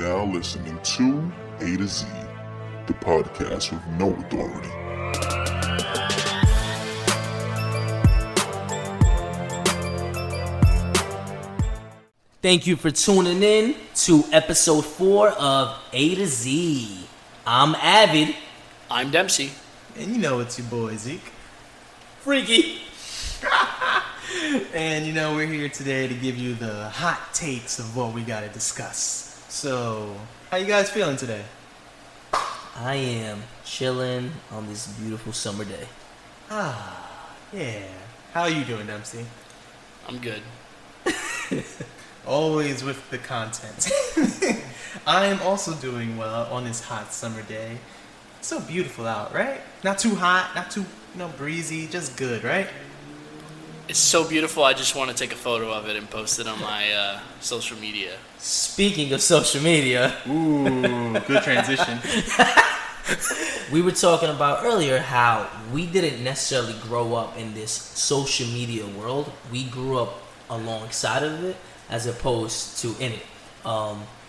now listening to A to Z, the podcast with no authority. Thank you for tuning in to episode 4 of A to Z. I'm Avid. I'm Dempsey. And you know it's your boy Zeke. Freaky. And you know we're here today to give you the hot takes of what we gotta discuss. So, how you guys feeling today? I am chilling on this beautiful summer day. Yeah. How you doing, Dempsey? I'm good. Always with the content. I am also doing well on this hot summer day. It's so beautiful out, right? Not too hot, not too breezy, just good, right? It's so beautiful, I just want to take a photo of it and post it on my social media. Speaking of social media, Ooh, good transition. we were talking about earlier how we didn't necessarily grow up in this social media world. We grew up alongside of it as opposed to in it.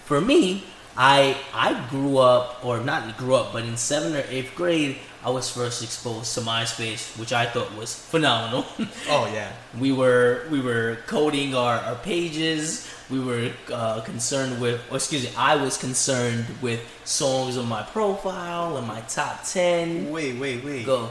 For me, I grew up, or not grew up, but in 7th or 8th grade, I was first exposed to MySpace, which I thought was phenomenal. Oh yeah. We were coding our pages. We were I was concerned with songs on my profile and my top 10. Wait. Go.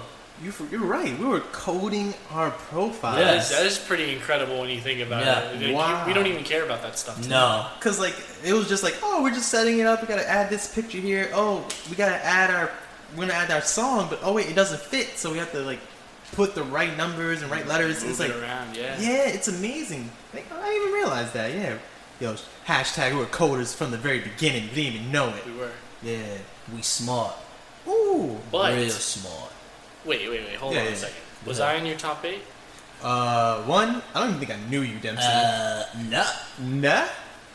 You're right. We were coding our profiles. Yes. That is pretty incredible when you think about it. Wow. We don't even care about that stuff. No. Cause it was just oh, we're just setting it up. We gotta add this picture here. Oh, we're gonna add our song, but oh wait, it doesn't fit. So we have to put the right numbers and right letters. Move It's it around, yeah. yeah, it's amazing. I didn't even realize that. Yeah, yo, hashtag we were coders from the very beginning. We didn't even know it. We were. Yeah. We smart. Ooh. But Real smart. wait. Hold Yeah, on yeah. a second. Was I in your top 8? One. I don't even think I knew you, Dempsey. No. Nah.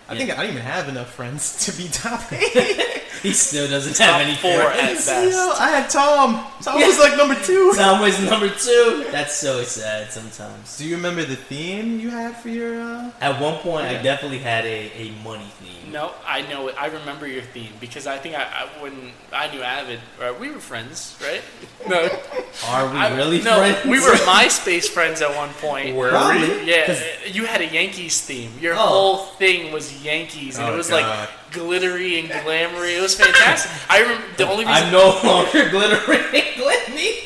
I think I don't even have enough friends to be top 8. He still doesn't have any 4 at friends. best. Yo, I had Tom. Tom was number 2. Tom was number 2. That's so sad sometimes. Do you remember the theme you had for your? At one point, Yeah. I definitely had a money theme. No, I know it. I remember your theme because I think when I knew Avid, we were friends, right? No. Are we really no, friends? we were MySpace friends at one point. Were Probably. we? Yeah, 'Cause- you had a Yankees theme. Your Oh. whole thing was Yankees, and Oh, it was God. glittery and glamoury. It was fantastic. I remember the only reason I'm no longer glittering glimmy.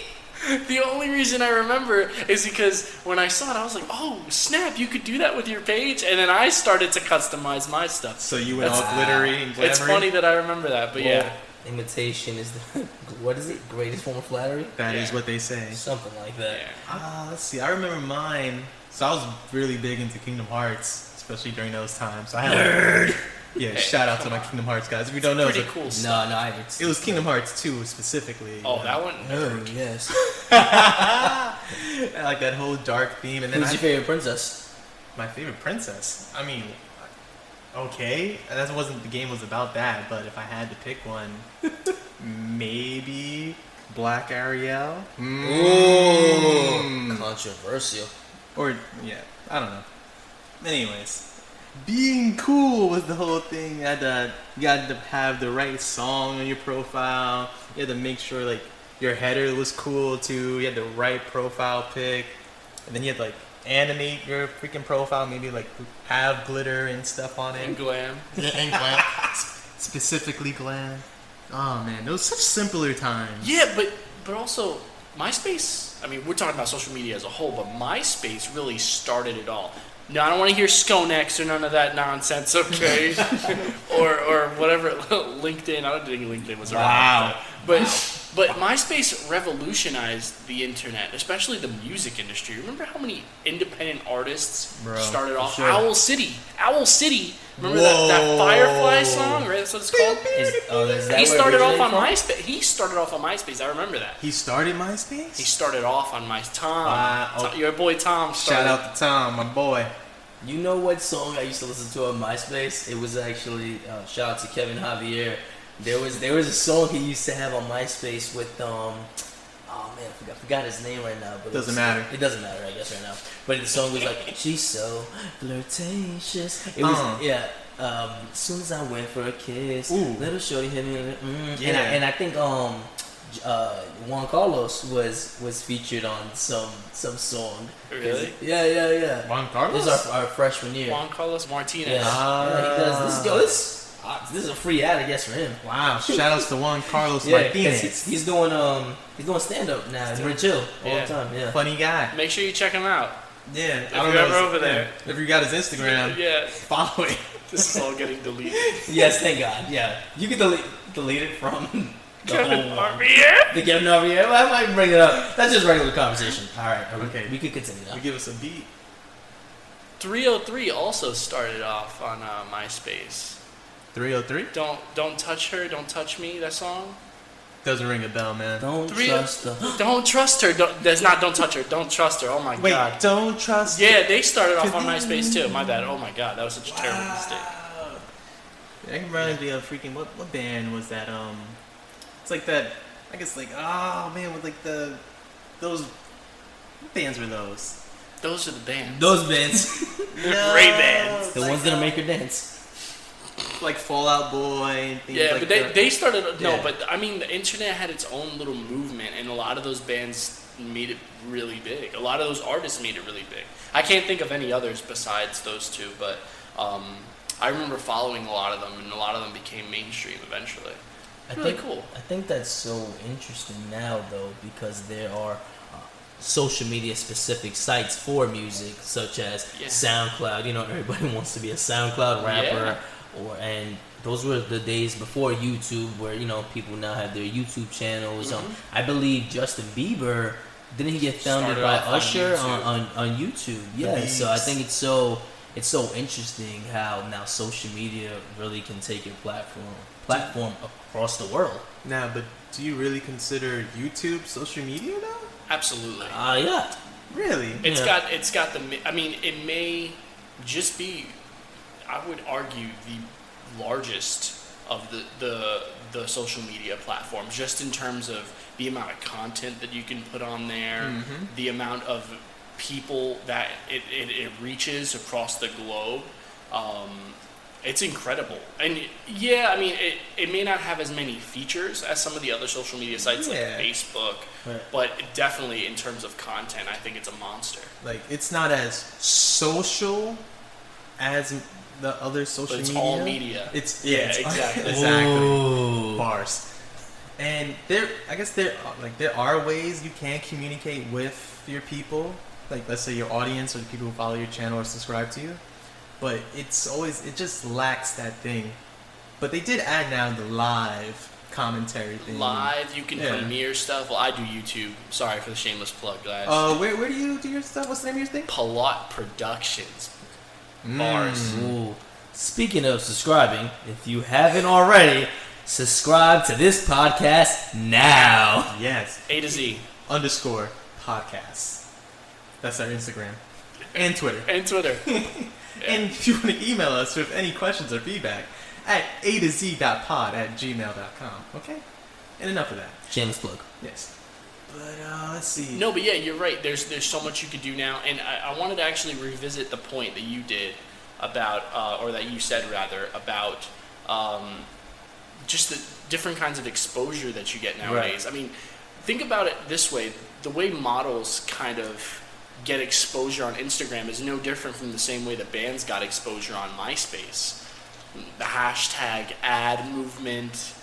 the only reason I remember is because when I saw it, I was like, "Oh snap! You could do that with your page." And then I started to customize my stuff. So you went That's- all glittery and glamoury? It's funny that I remember that, but yeah. Imitation is the what is it? Greatest form of flattery? That is Yeah. what they say. Something like that. Yeah. Let's see. I remember mine. So I was really big into Kingdom Hearts, especially during those times. So I had Nerd. yeah. Shout out to my Kingdom Hearts guys. If you don't know, Pretty it's cool No, stuff. no, it was Kingdom Hearts 2 specifically. Oh, that one. Oh, yes. I like that whole dark theme. And then Who's your favorite princess? my favorite princess. I mean, okay, that wasn't the game was about that. But if I had to pick one, maybe Black Ariel. Ooh, controversial. Or yeah, I don't know. Anyways, being cool was the whole thing. You had to have the right song on your profile. You had to make sure your header was cool too. You had the right profile pic, and then you had to animate your freaking profile. Maybe have glitter and stuff on And it. glam. And glam. Specifically glam. Oh man, those such simpler times. Yeah, but also MySpace. I mean, we're talking about social media as a whole, but MySpace really started it all. No, I don't want to hear Skonex or none of that nonsense, okay? or whatever. LinkedIn. I don't think LinkedIn was around. Wow. But MySpace revolutionized the internet, especially the music industry. Remember how many independent artists Bro, started for off? sure. Owl City. Remember that Firefly song, right? That's what it's called. Is that He where it started off on originated MySpace. He started off on MySpace. I remember that. He started MySpace. He started off on Tom. Oh. Your boy Tom started. Shout out to Tom, my boy. from? You know what song I used to listen to on MySpace? It was actually shout out to Kevin Javier. There was a song he used to have on MySpace with oh man, I forgot his name right now. But Doesn't matter. It doesn't matter, I guess, right now. But the song was like, she's so flirtatious. It was as soon as I went for a kiss, little shorty hit me. And I think Juan Carlos was featured on some song. Really? Yeah. Juan Carlos? This is our freshman year. Juan Carlos Martinez. Yeah, he does. This is a free ad, I guess, for him. Wow! Shout outs to Juan Carlos Yeah, Martinez. he's doing stand up now. He's very chill all the time. Yeah. Funny guy. Make sure you check him out. Yeah. If you're ever over there. If you got his Instagram, Yeah. follow it. This is all getting deleted. Yes, thank God. Yeah, you can delete it from the Kevin whole Armier? the Kevin Armier. Well, I might bring it up. That's just regular conversation. All right. Okay. We could continue now. You give us a beat. 303 also started off on MySpace. 303 Don't touch her, don't touch me. That song. doesn't ring a bell, man. Don't trust the. Don't trust her. Don't touch her. Don't trust her. Oh my Wait, god. don't trust. Yeah, they started off on MySpace too. My bad. Oh my god, that was such a terrible mistake. That reminds me of freaking what band was that? It's like that. I guess like with like those. What bands were those? Those are the bands. Those bands, They're great bands. the ones that'll make her dance. Like Fallout Boy and things Yeah, like but that. they started. No, Yeah. but I mean, the internet had its own little movement, and a lot of those bands made it really big. A lot of those artists made it really big. I can't think of any others besides those two, but I remember following a lot of them, and a lot of them became mainstream eventually. Really cool. I think that's so interesting now, though, because there are social media specific sites for music, such as SoundCloud. You know, everybody wants to be a SoundCloud rapper, and those were the days before YouTube, where people now have their YouTube channels. I believe Justin Bieber, didn't he get founded Started by off on Usher YouTube. on YouTube? Yeah, so I think it's so interesting how now social media really can take your platform across the world. Now, but do you really consider YouTube social media now? Absolutely. Yeah. Really? It's got the. I mean, it may just be. I would argue the largest of the social media platforms, just in terms of the amount of content that you can put on there, the amount of people that it reaches across the globe. It's incredible. And yeah, I mean, it may not have as many features as some of the other social media sites like Facebook, but definitely in terms of content, I think it's a monster. Like, it's not as social as the other social But it's media. all media. It's exactly. exactly. Ooh. Bars. And there are ways you can communicate with your people. Like, let's say your audience or the people who follow your channel or subscribe to you. But it just lacks that thing. But they did add now the live commentary thing. Live, you can premiere stuff. Well, I do YouTube. Sorry for the shameless plug, guys. Where do you do your stuff? What's the name of your thing? Palot Productions. Bars. Ooh. Speaking of subscribing, if you haven't already, subscribe to this podcast now. Yes. A to Z. _podcasts. That's our Instagram. And Twitter. And Twitter. And if you want to email us with any questions or feedback at a2z.pod@gmail.com. Okay? And enough of that. Shameless plug. Yes. But let's see. No, but yeah, you're right. There's so much you could do now, and I wanted to actually revisit the point that you did about, or that you said rather, about just the different kinds of exposure that you get nowadays. Right. I mean, think about it this way: the way models kind of get exposure on Instagram is no different from the same way that bands got exposure on MySpace. The hashtag ad movement.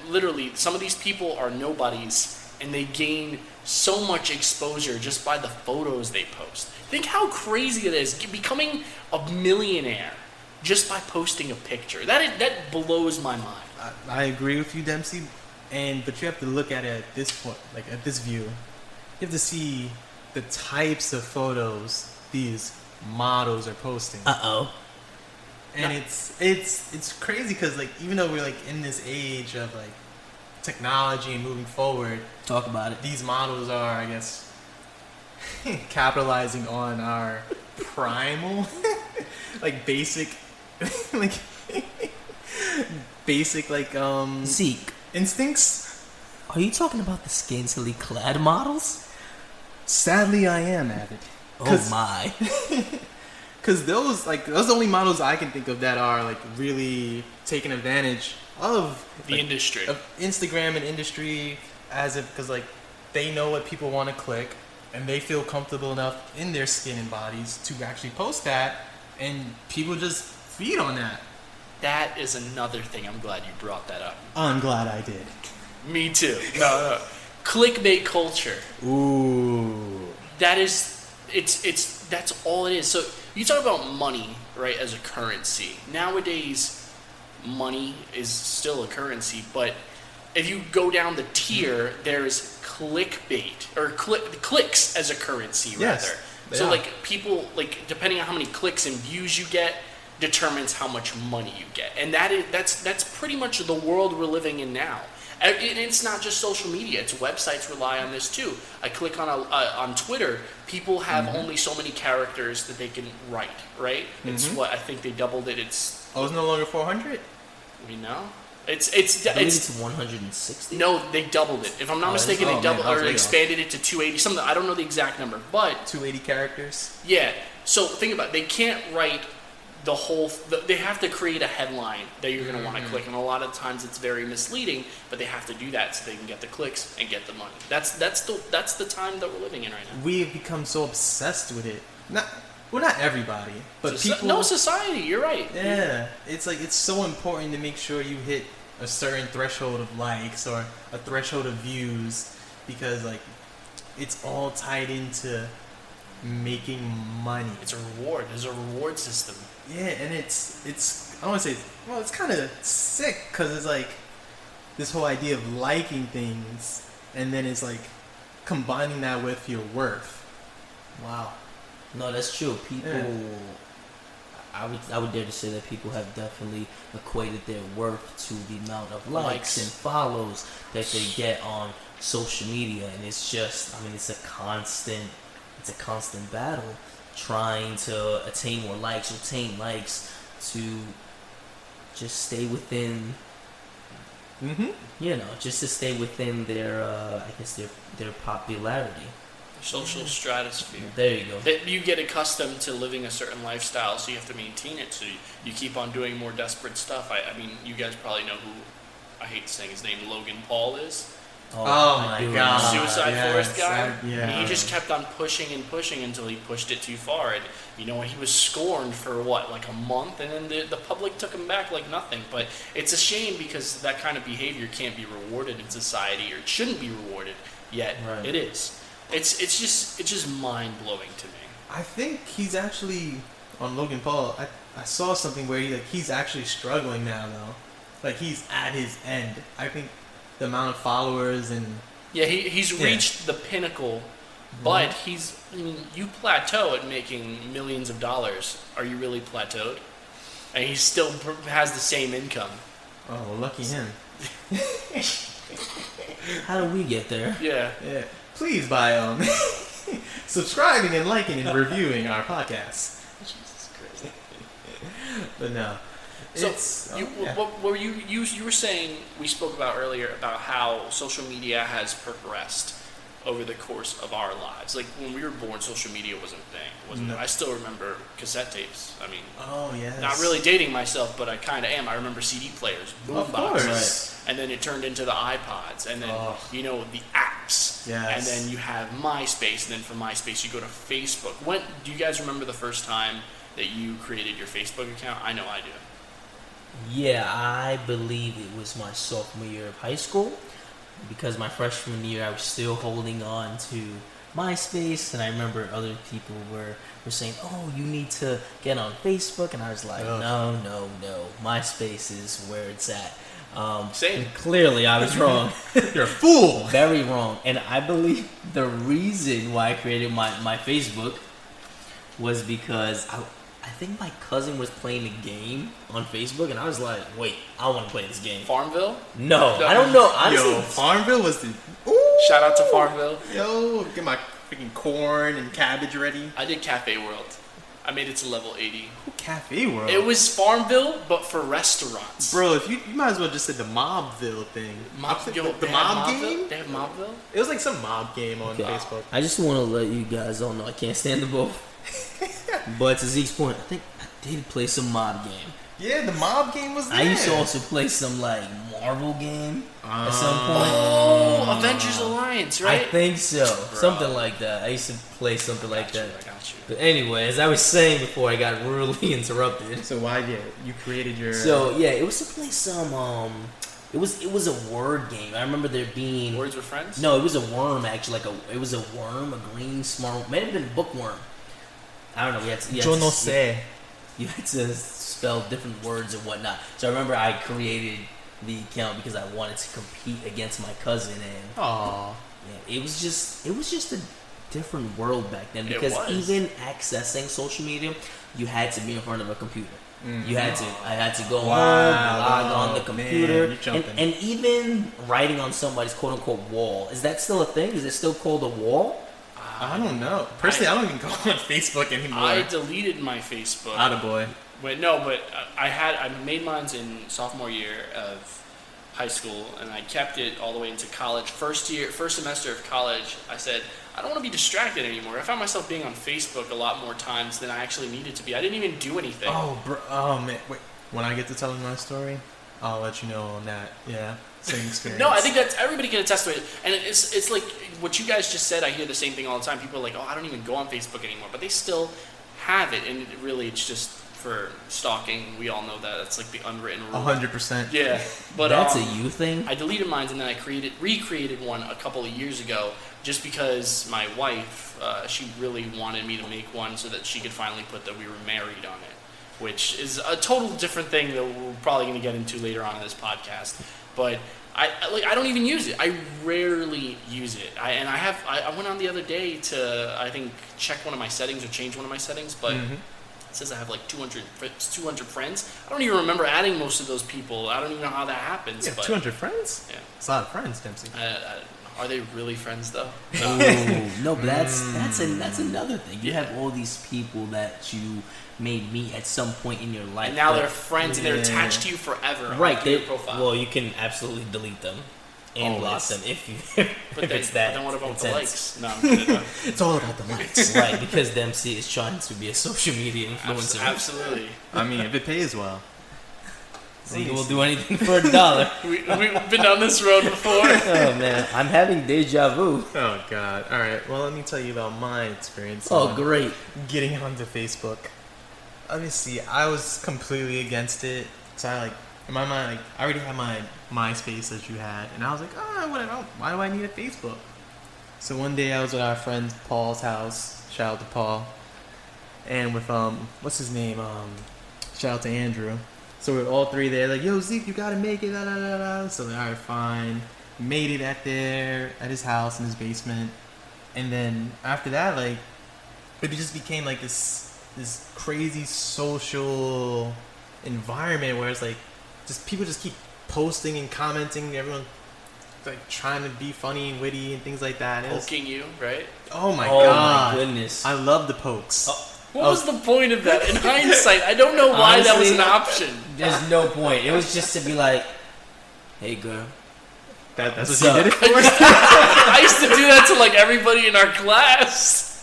Literally, some of these people are nobodies, and they gain so much exposure just by the photos they post. Think how crazy it is becoming a millionaire just by posting a picture. That blows my mind. I agree with you, Dempsey. But you have to look at it at this point, like at this view. You have to see the types of photos these models are posting. And it's crazy because, like, even though we're like in this age of like technology and moving forward, Talk about it. these models are, I guess, capitalizing on our primal, like basic, like Zeke, instincts. Are you talking about the scantily clad models? Sadly, I am, Avid. Oh my. Because those are the only models I can think of that are like really taking advantage of The industry. of Instagram and industry, because like they know what people want to click, and they feel comfortable enough in their skin and bodies to actually post that, and people just feed on that. That is another thing. I'm glad you brought that up. I'm glad I did. Me too. No. Clickbait culture. Ooh. That's all it is. So you talk about money, right, as a currency. Nowadays, money is still a currency, but if you go down the tier, there's clickbait or clicks as a currency, Yes, rather. they So are. like people, like depending on how many clicks and views you get, determines how much money you get, and that's pretty much the world we're living in now. And it's not just social media; it's websites rely on this too. I click on Twitter. People have only so many characters that they can write. Right? It's what I think they doubled it. It's Oh, it's no longer 400. we know. I believe it's 160. No, they doubled it. If I'm not mistaken, oh, they man, doubled I was or way off. expanded it to 280. Something I don't know the exact number, but 280 characters. yeah. So think about it. They can't write the whole. They have to create a headline that you're going to want to click, and a lot of times it's very misleading. But they have to do that so they can get the clicks and get the money. That's the time that we're living in right now. We have become so obsessed with it. Not everybody, but people. No, society. You're right. Yeah, it's like it's so important to make sure you hit a certain threshold of likes or a threshold of views, because like it's all tied into making money. It's a reward. There's a reward system. Yeah, and it's I want to say, well, it's kind of sick because it's like this whole idea of liking things, and then it's like combining that with your worth. Wow. No, that's true. People, Yeah. I would dare to say that people have definitely equated their worth to the amount of likes and follows that they get on social media, and it's just, I mean, it's a constant battle trying to attain more likes, to just stay within, just to stay within their, I guess their popularity. Social stratosphere. There you go. That you get accustomed to living a certain lifestyle, so you have to maintain it. So you keep on doing more desperate stuff. I mean, you guys probably know who, I hate saying his name, Logan Paul is. Oh I my do God. know. Suicide yes, Forest guy. yeah. He just kept on pushing and pushing until he pushed it too far. And, you know, he was scorned for what, like a month? And then the public took him back like nothing. But it's a shame because that kind of behavior can't be rewarded in society, or it shouldn't be rewarded, yet Right. it is. It's just mind-blowing to me. I think he's actually on Logan Paul. I saw something where he's actually struggling now though. Like he's at his end. I think the amount of followers and Yeah, he's reached the pinnacle, but you plateau at making millions of dollars. Are you really plateaued? And he still has the same income. oh, well, lucky him. How do we get there? Yeah. Yeah. Please by subscribing and liking and reviewing our podcast. Jesus Christ. But no. So It's, what were you were saying? We spoke about earlier about how social media has progressed over the course of our lives. Like when we were born, social media wasn't a thing. Wasn't No. it? I still remember cassette tapes. I mean, Oh yes. not really dating myself, but I kind of am. I remember CD players, boom Of boxes, course. and then it turned into the iPods, and then the apps, Yes. and then you have MySpace, and then from MySpace you go to Facebook. When do you guys remember the first time that you created your Facebook account? I know I do. Yeah, I believe it was my sophomore year of high school, because my freshman year I was still holding on to MySpace, and I remember other people were saying, oh, you need to get on Facebook, and I was like, Ugh. no, MySpace is where it's at. Same. And clearly I was wrong. You're a fool. Very wrong. And I believe the reason why I created my Facebook was because I think my cousin was playing a game on Facebook, and I was like, wait, I want to play this game. Farmville. No, I don't know. Honestly, Yo, Farmville was the. Ooh. Shout out to Farmville. Yo, get my freaking corn and cabbage ready. I did Cafe World. I made it to level 80. Cafe World. It was Farmville, but for restaurants. Bro, if you might as well just said the Mobville thing. The mob game? They have Mobville? It was like some mob game on Facebook. I just want to let you guys all know I can't stand the both. But to Zeke's point, I think I did play some mob game. Yeah, the mob game was there. I used to also play some like Marvel game at some point. Oh, Avengers Alliance, right? I think so. Bro. Something like that. I used to play something like that. I got you. But anyway, as I was saying before, I got rudely interrupted. So why you created your... So yeah, it was to play some. It was a word game. I remember there being Words with Friends. No, it was a worm actually. It was a worm, a green smart. Might have been bookworm. I don't know. We had to. Yo no sé. You had to spell different words and whatnot. So I remember I created the account because I wanted to compete against my cousin, and Aww. yeah, it was just a different world back then, because It was. even accessing social media, you had to be in front of a computer. Mm-hmm. I had to go home, Wow. log on the Man, computer, you're jumping. and even writing on somebody's quote unquote wall. Is that still a thing? Is it still called a wall? I don't know. Personally, I don't even go on Facebook anymore. I deleted my Facebook. Attaboy. But I made mine in sophomore year of high school, and I kept it all the way into college. First semester of college, I said, I don't want to be distracted anymore. I found myself being on Facebook a lot more times than I actually needed to be. I didn't even do anything. Oh man. Wait. When I get to telling my story, I'll let you know on that. Yeah. Same experience. No, I think that's everybody can attest to it, and it's like what you guys just said. I hear the same thing all the time. People are like, "Oh, I don't even go on Facebook anymore," but they still have it, and it's just for stalking. We all know that. That's like the unwritten rule. 100%. Yeah, but That's a you thing. I deleted mine, and then I recreated one a couple of years ago, just because my wife, she really wanted me to make one so that she could finally put that we were married on it, which is a total different thing that we're probably going to get into later on in this podcast. But I don't even use it. I rarely use it. I went on the other day to, I think, check one of my settings or change one of my settings, but it says I have like 200 friends. I don't even remember adding most of those people. I don't even know how that happens. You have but 200 friends? Yeah. It's a lot of friends, Dempsey. Are they really friends though? Oh no, but that's another thing. You have all these people that you made meet at some point in your life, And now they're friends and they're attached to you forever. right. On your profile. Well, you can absolutely delete them and block them if But it's that. then what about intense. the likes? No, I'm kidding. It's all about the likes. Right, because Dempsey is trying to be a social media influencer. Absolutely. I mean, if it pays well. Zeke will do anything for $1. We've been down this road before. Oh man, I'm having deja vu. Oh, God. All right. Well, let me tell you about my experience. Oh on great. Getting onto Facebook. Let me see. I was completely against it. So in my mind, I already had my MySpace that you had. And I was like, whatever. Why do I need a Facebook? So one day I was at our friend Paul's house. Shout out to Paul. And with, what's his name? Shout out to Andrew. So we're all three there, like, yo, Zeke, you gotta make it, da da da da. So, alright, fine. Made it at his house in his basement. And then after that, like, it just became like this crazy social environment where it's like, just people just keep posting and commenting, everyone like trying to be funny and witty and things like that. Poking you, right? Oh my Oh god. my goodness. I love the pokes. What was the point of that? In hindsight, I don't know why that was an option. There's no point. It was just to be like, hey girl. That's What's what you up? did it for? I used to do that to like everybody in our class.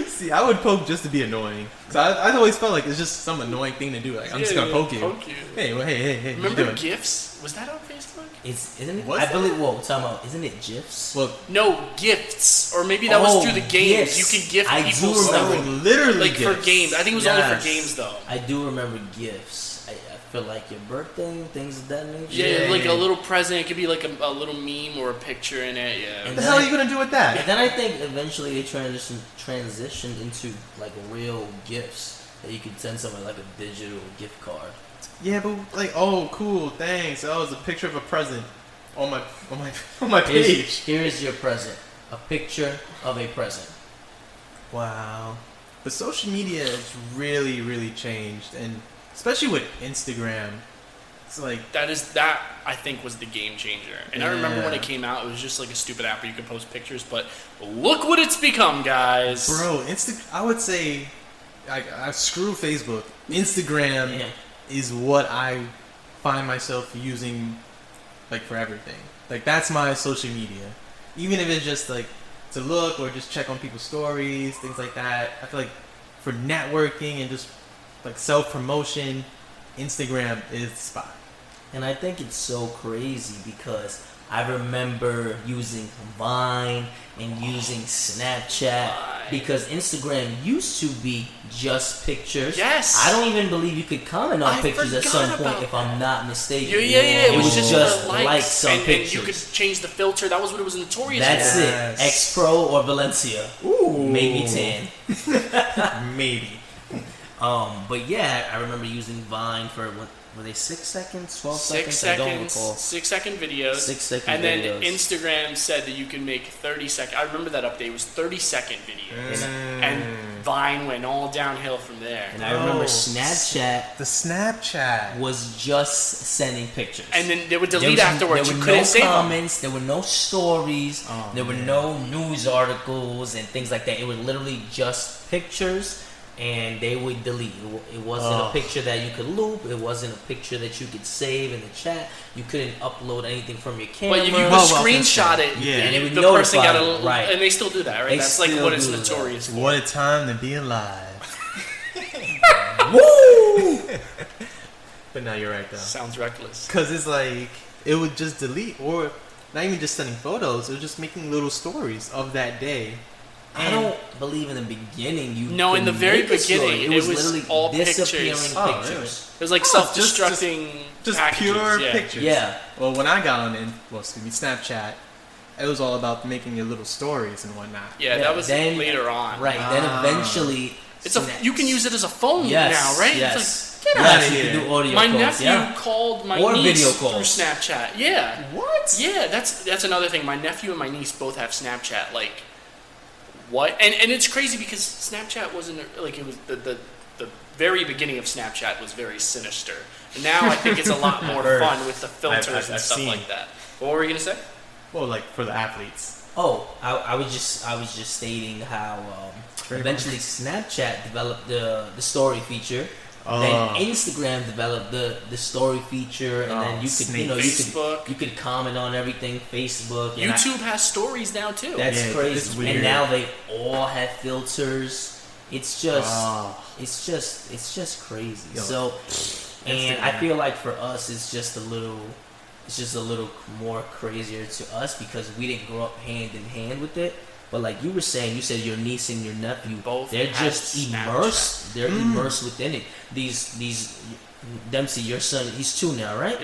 See, I would poke just to be annoying. Cause I always felt like it's just some annoying thing to do. Like, I'm just gonna poke you. Hey, what you Remember doing? GIFs? Was that on Facebook? Isn't it? What's I believe. Whoa, talking about. Isn't it GIFs? Well, No, gifts. Or maybe that was through the games. GIFs. You could gift I people do stuff. remember. literally Like for gifts. games. I think it was only for Yes. games though. I do remember gifts. I feel like your birthday, things of that nature. Yeah, like a little present. It could be like a little meme or a picture in it. Yeah. And What the hell are you gonna do with And that? then I think eventually they transitioned into like real gifts that you could send someone like a digital gift card. Yeah, but like, oh, cool, thanks. Oh, it's a picture of a present on my page. Here's your present. A picture of a present. Wow. But social media has really, really changed, and especially with Instagram, it's like, That I think was the game changer. And I remember when Yeah. it came out, it was just like a stupid app where you could post pictures. But look what it's become, guys. bro, I would say, I screw Facebook. Instagram is what I find myself using, like, for everything. Like, that's my social media. Even if it's just like to look or just check on people's stories, things like that. I feel like for networking and just like self-promotion, Instagram is the spot. And I think it's so crazy because I remember using Vine and using Snapchat because Instagram used to be just pictures. Yes. I don't even believe you could comment on I pictures at some forgot point if I'm not mistaken. Yeah. It was just the likes on and pictures. you could change the filter. That was what it was notorious That's for. it. X Pro or Valencia. Ooh. Maybe 10. Maybe. But yeah, I remember using Vine for what were they 6 seconds, 12 6 seconds? I don't seconds, recall. 6-second videos. 6-second and then videos. Instagram said that you can make 30-second. I remember that update. It was 30-second videos. And Vine went all downhill from there. And I remember Snapchat The Snapchat. was just sending pictures. And then they would There delete was- afterwards. There You were couldn't no save them. comments. There were no stories. Oh, there were man. no news articles and things like that. It was literally just pictures, and they would delete. It wasn't a picture that you could loop. It wasn't a picture that you could save in the chat. You couldn't upload anything from your camera. But if you would Well, screenshot it, yeah. And it would the person got notify a you, right. and they still do that, right? They That's like still what it's do that. notorious for. What a time to be alive. Woo! But no, you're right though. Sounds reckless. Because it's like, it would just delete, or not even just sending photos, it was just making little stories of that day. I don't believe in the beginning you. No, in could the very make a story. beginning, it was it was literally all disappearing pictures. Oh, pictures. really? It was like Oh, self-destructing Just packages, pure yeah. pictures. Yeah. Well, when I got on Snapchat, it was all about making your little stories and whatnot. Yeah, that was then- later on. Right. Then eventually, It's you can use it as a phone yes, now, right? Yes. It's like, get Yes, out of you here. can do audio My calls, nephew yeah. called my Or niece video through calls. Snapchat. Yeah. What? Yeah, that's another thing. My nephew and my niece both have Snapchat. Like, what? And it's crazy because Snapchat wasn't like it was the very beginning of Snapchat was very sinister. And now I think it's a lot more fun with the filters I've and stuff seen. like that. What were you gonna say? Well, like for the athletes. Oh, I was just stating how eventually Snapchat developed the story feature. Then Instagram developed the story feature, and then you could Facebook. you could comment on everything. Facebook, and YouTube has stories now too. that's Yeah, it's crazy. weird. And now they all have filters. It's just crazy. Yo, So, and I Instagram. feel like for us, it's just a little more crazier to us because we didn't grow up hand in hand with it. But like you were saying, you said your niece and your nephew, Both they're have just Snapchat. immersed. They're immersed within it. These Dempsey, your son, he's 2 now, right?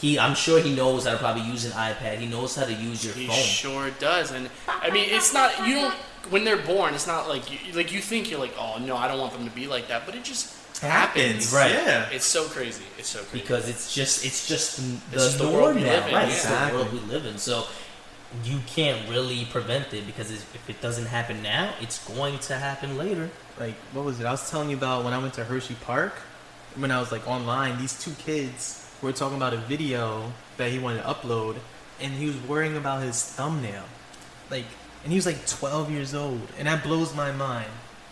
Yeah. I'm sure he knows how to probably use an iPad. He knows how to use your He phone. sure does, and I mean, it's not you don't when they're born. It's not like you think you're like, oh no, I don't want them to be like that, but it just happens. Right. Yeah. It's so crazy. It's so crazy. Because it's just the just the norm world we now, live in, right? yeah. It's the world we live in. So you can't really prevent it because if it doesn't happen now, it's going to happen later. Like, what was it? I was telling you about when I went to Hershey Park. When I was like online, these 2 kids were talking about a video that he wanted to upload, and he was worrying about his thumbnail. Like, and he was like 12 years old, and that blows my mind.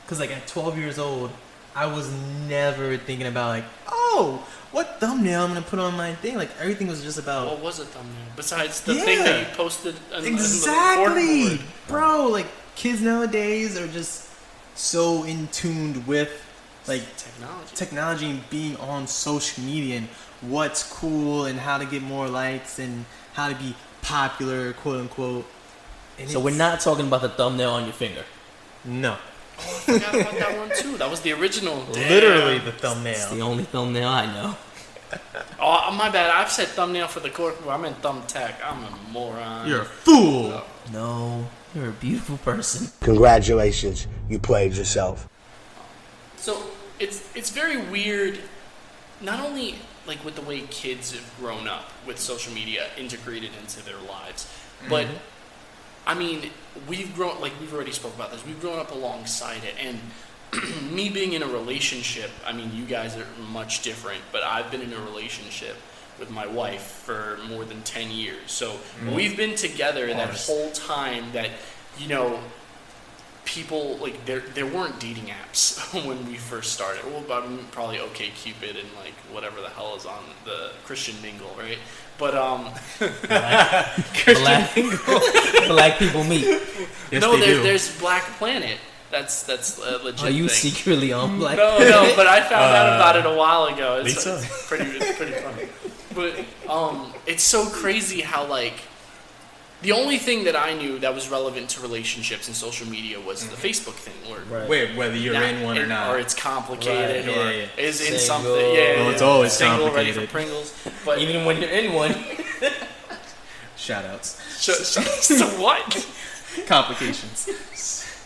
Cause like at 12 years old, I was never thinking about like, oh, what thumbnail I'm gonna put on my thing. Like everything was just about What was a thumbnail besides the Yeah. thing that you posted? On the exactly, board? bro. Like kids nowadays are just so in tuned with like technology and being on social media and what's cool and how to get more likes and how to be popular, quote unquote. And So we're not talking about the thumbnail on your finger. no, I forgot about that one too. That was the original. Damn. literally the It's thumbnail. the only thumbnail I know. Oh, my bad. I've said thumbnail for the cork. I meant thumbtack. I'm a moron. You're a fool. No, you're a beautiful person. Congratulations, you played yourself. So it's very weird, not only like with the way kids have grown up with social media integrated into their lives, but I mean we've already spoke about this. We've grown up alongside it, and me being in a relationship. I mean, you guys are much different, but I've been in a relationship with my wife for more than 10 years. So we've been together that whole time that people, like, there weren't dating apps when we first started. Well, probably OkCupid and like whatever the hell is on the Christian Mingle, right? But black people meet. Yes, no, they do. there's Black Planet. That's a legit. Are you thing. secretly on Black? No, but I found out about it a while ago. It's Lisa? it's pretty funny. But it's so crazy how, like, the only thing that I knew that was relevant to relationships and social media was the Facebook thing, where Right. Whether you're in one or not. or it's complicated, Right, or yeah. is in Single. something. Oh, it's always single, ready for complicated. Pringles. But Even when you're in one. Shoutouts. so what? Complications.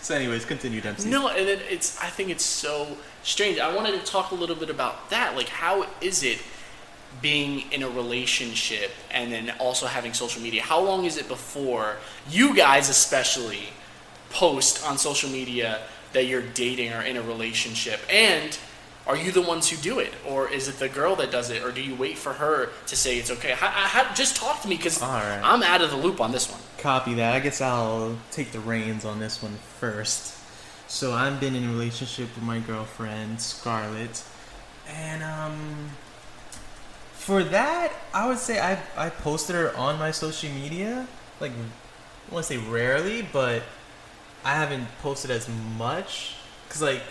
So, anyways, continue, Dempsey. No, and then I think it's so strange. I wanted to talk a little bit about that. Like, how is it being in a relationship and then also having social media? How long is it before you guys especially post on social media that you're dating or in a relationship? And are you the ones who do it, or is it the girl that does it, or do you wait for her to say it's okay? Just talk to me, because Alright. I'm out of the loop on this one. Copy that. I guess I'll take the reins on this one first. So I've been in a relationship with my girlfriend, Scarlett. And for that, I would say I posted her on my social media. Like, I want to say rarely, but I haven't posted as much. Because, like,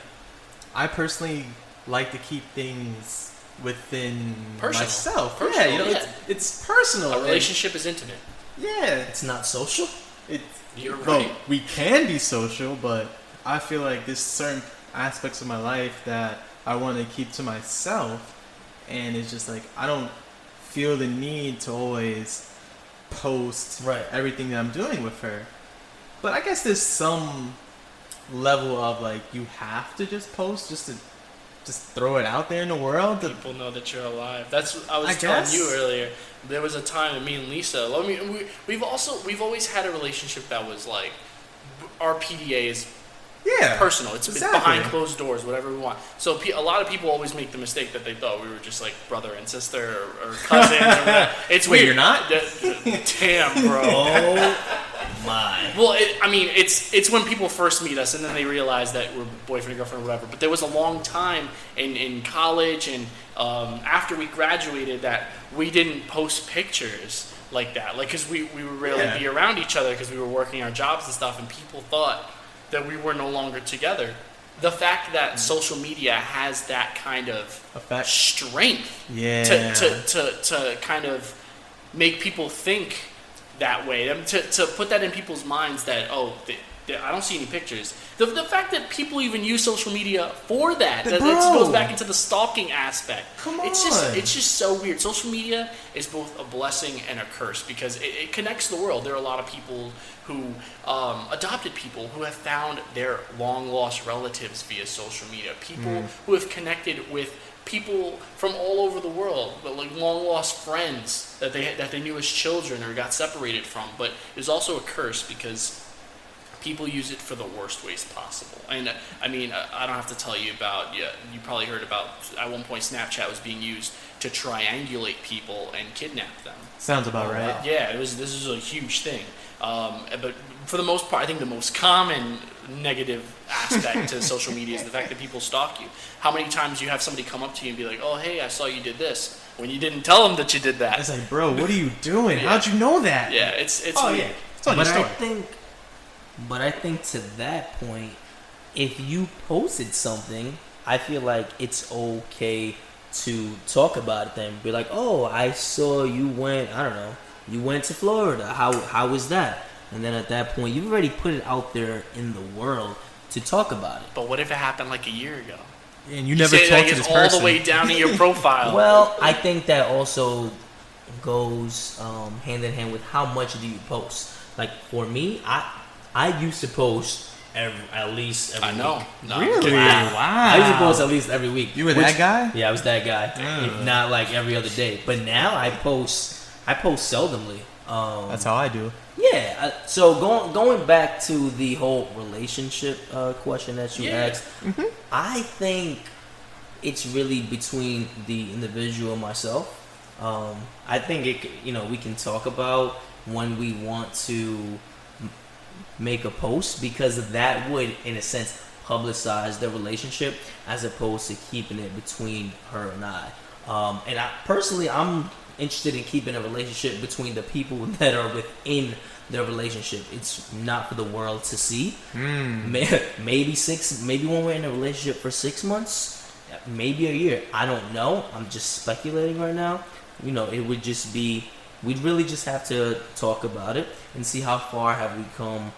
I personally like to keep things within Personal. myself. Personal, yeah, you know, yeah. it's personal. A relationship is intimate. Yeah. It's not social. You're Well, right. we can be social, but I feel like there's certain aspects of my life that I want to keep to myself, and it's just like I don't feel the need to always post Right. everything that I'm doing with her. But I guess there's some level of like you have to just post just to just throw it out there in the world. People know that you're alive. That's what I was I telling guess. you earlier. There was a time that me and Lisa. We've always had a relationship that was like our PDA is Yeah, personal. It's exactly. behind closed doors, whatever we want. So a lot of people always make the mistake that they thought we were just like brother and sister or cousins. Or whatever. It's Wait, weird. you're not? Damn, bro. Oh my. Well, it's when people first meet us and then they realize that we're boyfriend and girlfriend or whatever. But there was a long time in college and after we graduated that we didn't post pictures like that. Like, because we would rarely be around each other because we were working our jobs and stuff, and people thought that we were no longer together. The fact that social media has that kind of Effect. strength Yeah. to kind of make people think that way, to put that in people's minds that, I don't see any pictures. The fact that people even use social media for that goes back into the stalking aspect. Come It's on. just so weird. Social media is both a blessing and a curse because it connects the world. There are a lot of people who, adopted people who have found their long-lost relatives via social media. People who have connected with people from all over the world, but like long-lost friends that they knew as children or got separated from. But it's also a curse because people use it for the worst ways possible. And I mean, I don't have to tell you about, you probably heard about, at one point Snapchat was being used to triangulate people and kidnap them. Sounds about right. Yeah, this is a huge thing. But for the most part, I think the most common negative aspect to social media is the fact that people stalk you. How many times you have somebody come up to you and be like, "Oh, hey, I saw you did this," when you didn't tell them that you did that. It's like, bro, what are you doing? Yeah. How'd you know that? Yeah, it's Oh weird. yeah, it's on But your I story. think to that point, if you posted something, I feel like it's okay to talk about it then. Be like, oh, I saw you went to Florida. How was that? And then at that point, you've already put it out there in the world to talk about it. But what if it happened like a year ago? And you never Say talked that to it's this all person. the way down in your profile. Well, I think that also goes hand in hand with how much do you post. Like for me, I used to post at least every I know. week. No, Really? Wow. I used to post at least every week. You were that guy? Yeah, I was that guy. If not like every other day. But now I post seldomly. That's how I do. Yeah. So going back to the whole relationship question that you asked, I think it's really between the individual and myself. I think we can talk about when we want to make a post, because that would, in a sense, publicize their relationship as opposed to keeping it between her and I. And I'm interested in keeping a relationship between the people that are within their relationship. It's not for the world to see. Maybe when we're in a relationship for 6 months, maybe a year. I don't know. I'm just speculating right now. It would just be, we'd really just have to talk about it and see how far have we come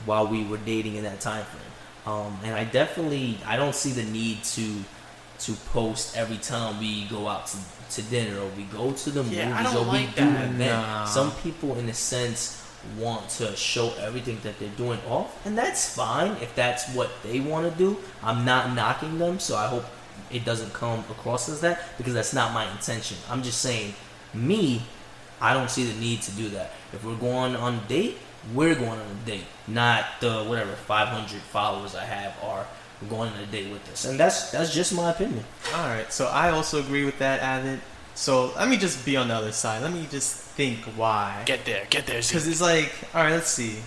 while we were dating in that time frame. And I don't see the need to post every time we go out to dinner or we go to the movies I don't or like we do an that. event. No. Some people, in a sense, want to show everything that they're doing off, and that's fine if that's what they want to do. I'm not knocking them, so I hope it doesn't come across as that, because that's not my intention. I'm just saying, I don't see the need to do that. If we're going on a date, we're going on a date, not the 500 followers I have are going on a date with us. And that's just my opinion. All right, so I also agree with that, Avid. So let me just be on the other side. Let me just think why. Get there. Because it's like, all right, let's see.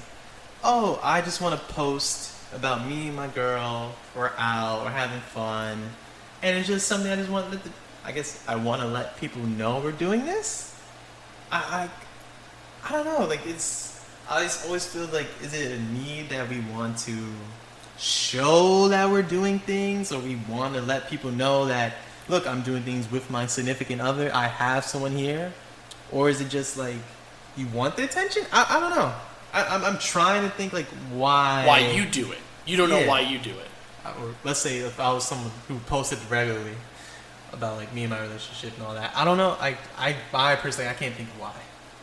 Oh, I just want to post about me and my girl. We're out, we're having fun, and it's just something I just want. I guess I want to let people know we're doing this. I don't know. Like I just always feel like, is it a need that we want to show that we're doing things, or we want to let people know that, look, I'm doing things with my significant other, I have someone here? Or is it just like you want the attention? I don't know. I'm trying to think like why you do it. You don't know why you do it. Or let's say if I was someone who posted regularly about like me and my relationship and all that, I don't know. I personally, I can't think of why.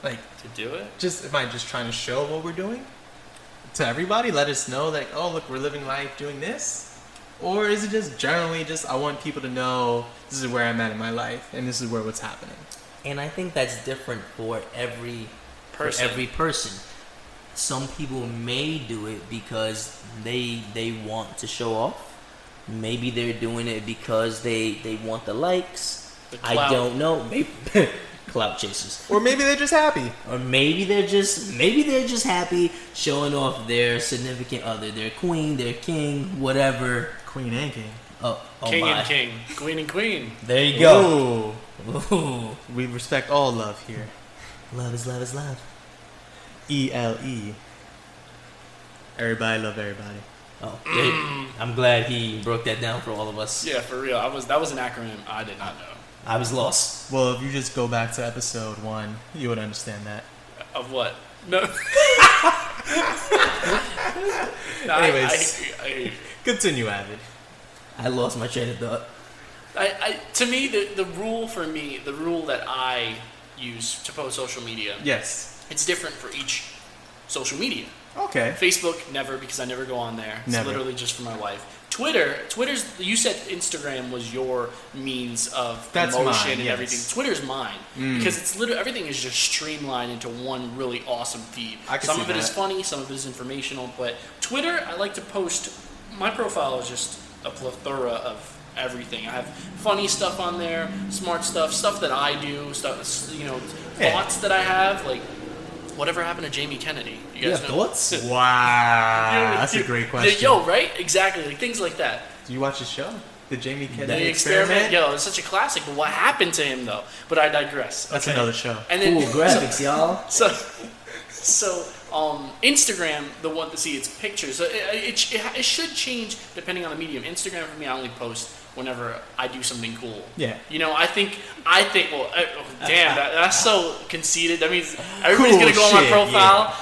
Like, To do it? am I just trying to show what we're doing to everybody? Let us know that, oh, look, we're living life doing this? Or is it just generally just, I want people to know this is where I'm at in my life and this is what's happening? And I think that's different for every person. Some people may do it because they want to show off. Maybe they're doing it because they want the likes. I don't know. Maybe clout chasers. Or maybe they're just happy. Or maybe they're just happy showing off their significant other, their queen, their king, whatever. Queen and king. Oh King my. and king. Queen and queen. There you go. Ooh. We respect all love here. Love is love is love. ELE. Everybody love everybody. Oh, yeah. I'm glad he broke that down for all of us. Yeah, for real. That was an acronym I did not know. I was lost. Well, if you just go back to episode 1, you would understand that. Of what? No. No, Anyways, continue, Avid. I lost my train of thought. To me, the rule that I use to post social media, Yes. it's different for each social media. Okay. Facebook, never, because I never go on there. It's Never. literally just for my wife. Twitter's, you said Instagram was your means of That's promotion mine, and yes. everything. Twitter's mine. Because it's literally, everything is just streamlined into one really awesome feed. I can Some see of it is that. funny, some of it is informational, but Twitter, I like to post, my profile is just a plethora of everything. I have funny stuff on there, smart stuff that I do, thoughts that I have, like whatever happened to Jamie Kennedy. You have thoughts? Wow. That's a great question. Right? Exactly. Like, things like that. Do you watch the show? The Jamie Kennedy The experiment? Yo, it's such a classic. But what happened to him, though? But I digress. That's okay? another show. And then, Cool graphics, y'all. So, Instagram, the one to see its pictures. So it should change depending on the medium. Instagram for me, I only post whenever I do something cool. Yeah. I think. Well, damn, that's so conceited. That means everybody's Cool gonna go on my shit, profile.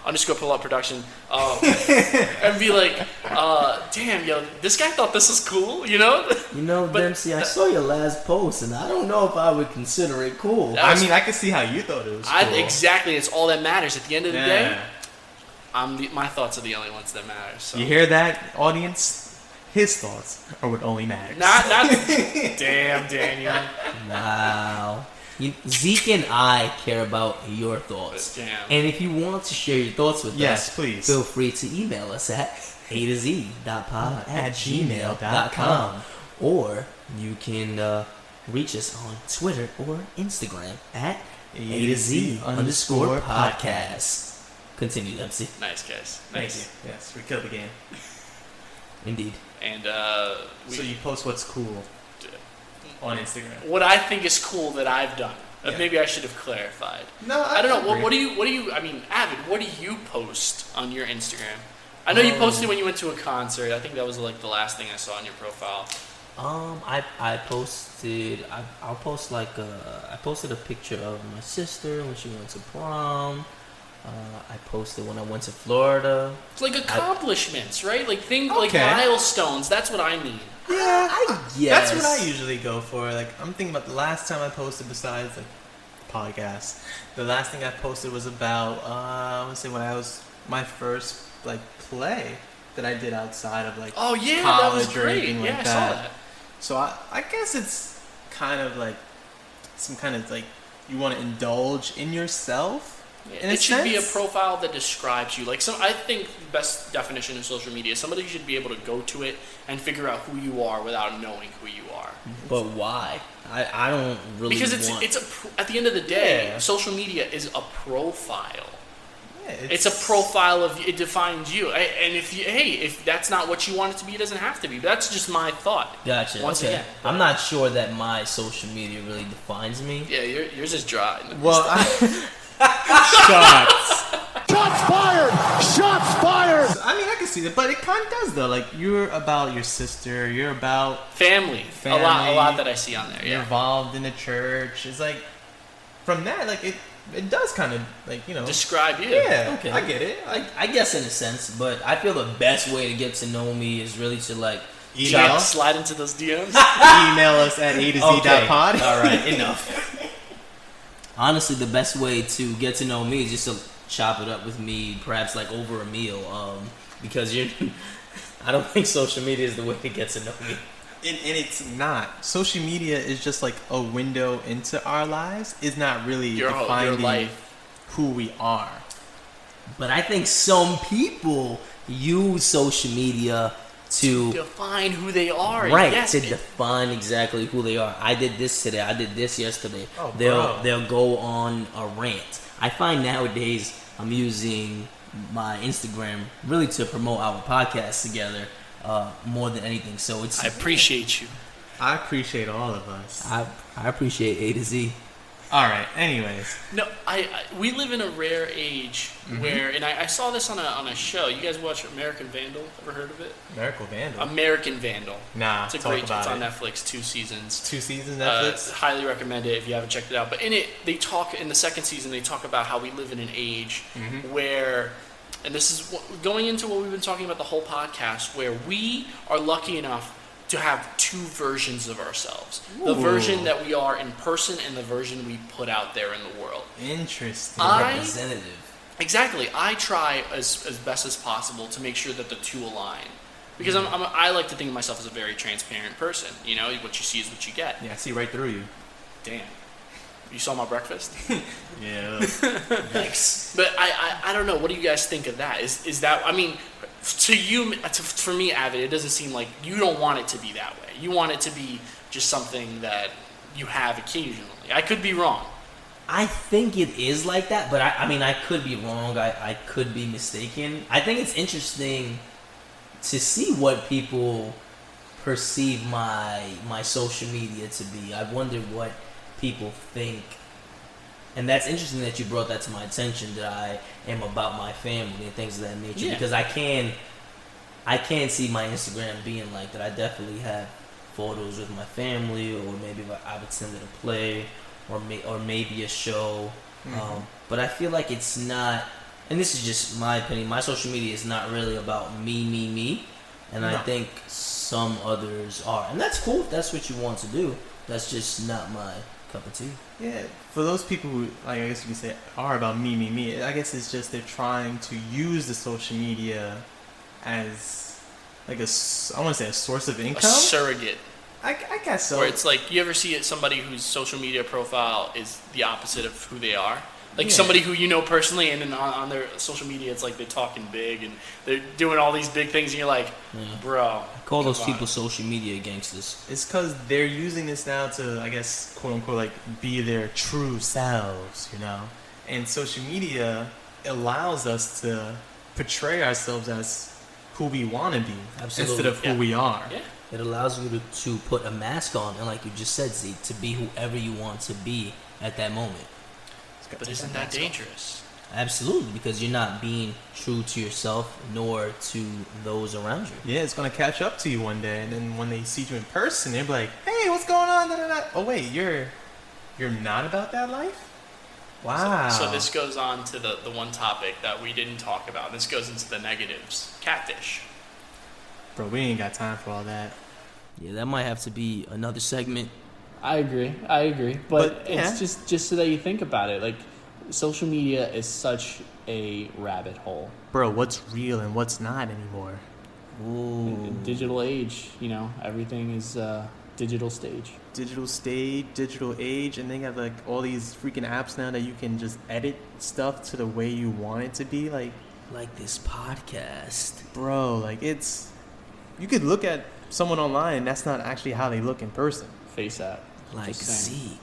Underscore pull up production, and be like, damn, yo, this guy thought this was cool, But Dempsey, I saw your last post, and I don't know if I would consider it cool. That was- I can see how you thought it was cool. Exactly, it's all that matters. At the end of the day, Yeah. my thoughts are the only ones that matter. So. You hear that, audience? His thoughts are what only matters. Not damn, Daniel. Wow. Zeke and I care about your thoughts. Damn. And if you want to share your thoughts with Yes, us, please. feel free to email us at a2z.pod@gmail.com. Or you can reach us on Twitter or Instagram at A2Z_podcast. Continue, MC. Nice, guys. Thank Nice. you. Yes, we killed the game. Indeed. And So you post what's cool on Instagram. what I think is cool that I've done. Yeah. Maybe I should have clarified. No, I don't know. agree. What do you? I mean, Avid, what do you post on your Instagram? I know you posted when you went to a concert. I think that was like the last thing I saw on your profile. I posted. I'll post like I posted a picture of my sister when she went to prom. I posted when I went to Florida. It's like accomplishments, right? Like things Okay. like milestones. That's what I mean. Yeah, I guess that's what I usually go for. Like, I'm thinking about the last time I posted besides like podcast. The last thing I posted was about I want to say when I was my first like play that I did outside of like Oh yeah, that was college or great. anything Yeah, like I saw that. that. So I guess it's kind of like some kind of like you want to indulge in yourself. Yeah, In a it should be a sense. profile that describes you. Like I think the best definition of social media is somebody should be able to go to it and figure out who you are without knowing who you are. But why? I don't really Because want... at the end of the day, Yeah. social media is a profile. Yeah, It's a profile of it defines you. And if that's not what you want it to be, it doesn't have to be. But that's just my thought. Gotcha. Once okay. again. I'm not sure that my social media really defines me. Yeah, yours is dry. Well, shots. Shots fired! Shots fired! I mean, I can see that, but it kind of does though. Like you're about your sister. You're about Family. A lot that I see on there. you're Yeah. involved in the church. It's like from that, like it does kind of like Describe you. Yeah, Okay. I get it. I guess in a sense, but I feel the best way to get to know me is really to like Email. Slide into those DMs. Email us at a2z.pod. All right, enough. Honestly, the best way to get to know me is just to chop it up with me, perhaps like over a meal. Because I don't think social media is the way to get to know me. And it's not. Social media is just like a window into our lives. It's not really Your defining life. who we are. But I think some people use social media to Define who they are. right Yes. to define exactly who they are. I did this today. I did this yesterday. Oh, bro. They'll go on a rant. I find nowadays I'm using my Instagram really to promote our podcast together more than anything. So it's I appreciate you. I appreciate all of us. I appreciate A to Z. All right. Anyways, No, we live in a rare age where, and I saw this on a show. You guys watch American Vandal? Ever heard of it? Miracle Vandal. American Vandal. Nah, It's a talk great. about It's on it. Netflix, 2 seasons. 2 seasons Netflix. Highly recommend it if you haven't checked it out. But in it, they talk in the second season. They talk about how we live in an age where, and this is going into what we've been talking about the whole podcast, where we are lucky enough to have 2 versions of ourselves: the Ooh. version that we are in person and the version we put out there in the world. Interesting. Representative. Exactly. I try as best as possible to make sure that the 2 align. Because I like to think of myself as a very transparent person. You know, what you see is what you get. Yeah, I see right through you. Damn. You saw my breakfast? Yeah. Yikes. But I don't know. What do you guys think of that? Is that, I mean, to you, for me, Avid, it doesn't seem like you don't want it to be that way. You want it to be just something that you have occasionally. I could be wrong. I think it is like that, but I mean, I could be wrong. I could be mistaken. I think it's interesting to see what people perceive my social media to be. I wonder what people think. And that's interesting that you brought that to my attention, that I am about my family and things of that nature. Yeah. Because I can see my Instagram being like that. I definitely have photos with my family, or maybe I've attended a play, or maybe a show. But I feel like it's not, and this is just my opinion, my social media is not really about me. And I No. think some others are. And that's cool if that's what you want to do. That's just not my cup of tea. Yeah, for those people who, like, I guess you can say, are about me, I guess it's just they're trying to use the social media as, like, I want to say a source of A income? surrogate. I guess so. Where it's like, you ever see it, somebody whose social media profile is the opposite of who they are? Like Yeah. somebody who you know personally, and then on their social media, it's like they're talking big and they're doing all these big things, and you're like, bro. I call those come on. people social media gangsters. It's because they're using this now to, I guess, quote unquote, like, be their true selves, you know? And social media allows us to portray ourselves as who we want to be Absolutely. instead of who we are. Yeah. It allows you to put a mask on, and like you just said, Z, to be whoever you want to be at that moment. But isn't that dangerous? Absolutely, because you're not being true to yourself nor to those around you. Yeah, it's gonna catch up to you one day, and then when they see you in person, they'll be like, "Hey, what's going on?" Da, da, da. Oh wait, you're not about that life. Wow. So this goes on to the one topic that we didn't talk about. This goes into the negatives. Catfish. Bro, we ain't got time for all that. Yeah, that might have to be another segment. I agree. But yeah. it's just so that you think about it. Like, social media is such a rabbit hole. Bro, what's real and what's not anymore? Ooh. Digital age, everything is digital stage. Digital stage, digital age, and they got like all these freaking apps now that you can just edit stuff to the way you want it to be. Like This podcast. bro, like you could look at someone online and that's not actually how they look in person. Face app. Like Just saying. Zeke.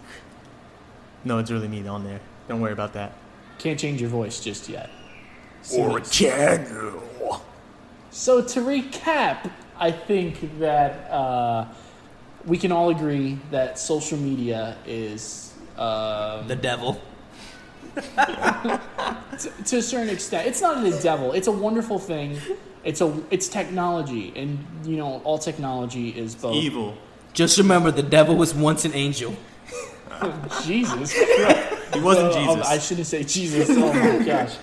No, it's really me on there. Don't worry about that. Can't change your voice just yet. Or can you? So to recap, I think that we can all agree that social media is The devil. to a certain extent. It's not the devil. It's a wonderful thing. It's technology, and all technology is both Evil. Just remember, the devil was once an angel. Jesus Christ. He wasn't Jesus. I shouldn't say Jesus. Oh my gosh.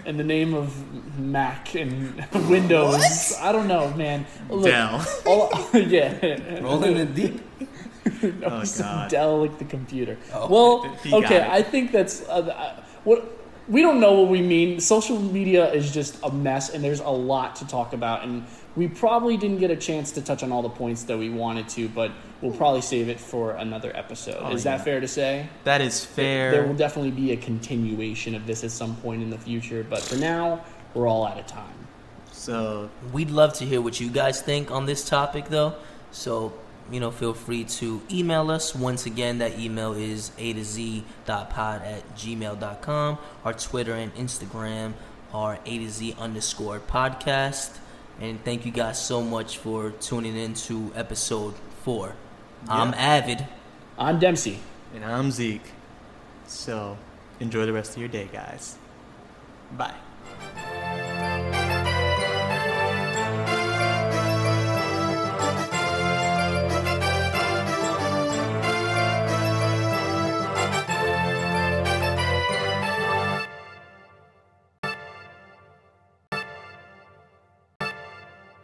In the name of Mac and Windows, I don't know, man. Look, Dell. yeah. Rolling in deep. No, Oh, some God. Dell like the computer. Oh. Well, He got okay, it. I think that's what we don't know what we mean. Social media is just a mess, and there's a lot to talk about, and we probably didn't get a chance to touch on all the points that we wanted to, but we'll probably save it for another episode. Oh, Is yeah. that fair to say? That is fair. There will definitely be a continuation of this at some point in the future, but for now, we're all out of time. So We'd love to hear what you guys think on this topic, though. So, feel free to email us. Once again, that email is a2z.pod@gmail.com. Our Twitter and Instagram are a2z_podcast. And thank you guys so much for tuning in to episode 4. I'm Avid. I'm Dempsey. and I'm Zeke. So enjoy the rest of your day, guys. Bye.